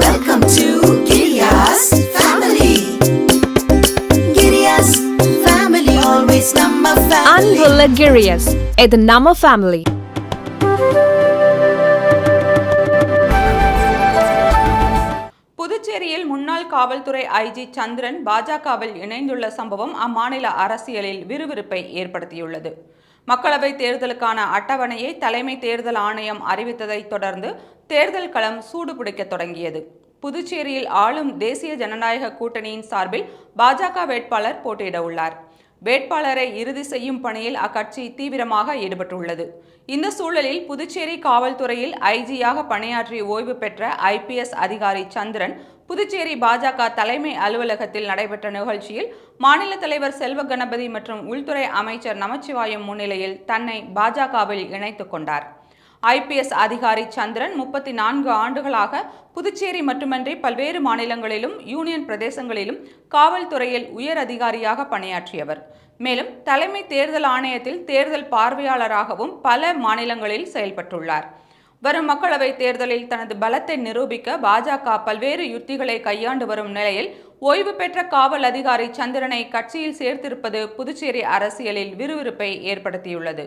Welcome to Giriya's family. Giriya's family always நம்ம family. அன்புள்ள கிரியஸ், இது நம்ம ஃபேமிலி. புதுச்சேரியில் முன்னாள் காவல்துறை ஐஜி சந்திரன் பாஜகவில் இணைந்துள்ள சம்பவம் அம்மாநில அரசியலில் விறுவிறுப்பை ஏற்படுத்தியுள்ளது. மக்களவைத் தேர்தலுக்கான அட்டவணையை தலைமை தேர்தல் ஆணையம் அறிவித்ததை தொடர்ந்து தேர்தல் களம் சூடுபிடிக்க தொடங்கியது. புதுச்சேரியில் ஆளும் தேசிய ஜனநாயக கூட்டணியின் சார்பில் பாஜக வேட்பாளர் போட்டியிட உள்ளார். வேட்பாளரை இறுதி செய்யும் பணியில் அக்கட்சி தீவிரமாக ஈடுபட்டுள்ளது. இந்த சூழலில் புதுச்சேரி காவல்துறையில் ஐஜியாக பணியாற்றி ஓய்வு பெற்ற IPS அதிகாரி சந்திரன் புதுச்சேரி பாஜக தலைமை அலுவலகத்தில் நடைபெற்ற நிகழ்ச்சியில் மாநில தலைவர் செல்வ கணபதி மற்றும் உள்துறை அமைச்சர் நமச்சிவாயம் முன்னிலையில் தன்னை பாஜகவில் இணைத்துக் கொண்டார். IPS அதிகாரி சந்திரன் 34 ஆண்டுகளாக புதுச்சேரி மட்டுமன்றி பல்வேறு மாநிலங்களிலும் யூனியன் பிரதேசங்களிலும் காவல்துறையில் உயர் அதிகாரியாக பணியாற்றியவர். மேலும் தலைமை தேர்தல் ஆணையத்தில் தேர்தல் பார்வையாளராகவும் பல மாநிலங்களில் செயல்பட்டுள்ளார். வரும் மக்களவைத் தேர்தலில் தனது பலத்தை நிரூபிக்க பாஜக பல்வேறு யுத்திகளை கையாண்டு வரும் நிலையில் ஓய்வு பெற்ற காவல் அதிகாரி சந்திரனை கட்சியில் சேர்த்திருப்பது புதுச்சேரி அரசியலில் விறுவிறுப்பை ஏற்படுத்தியுள்ளது.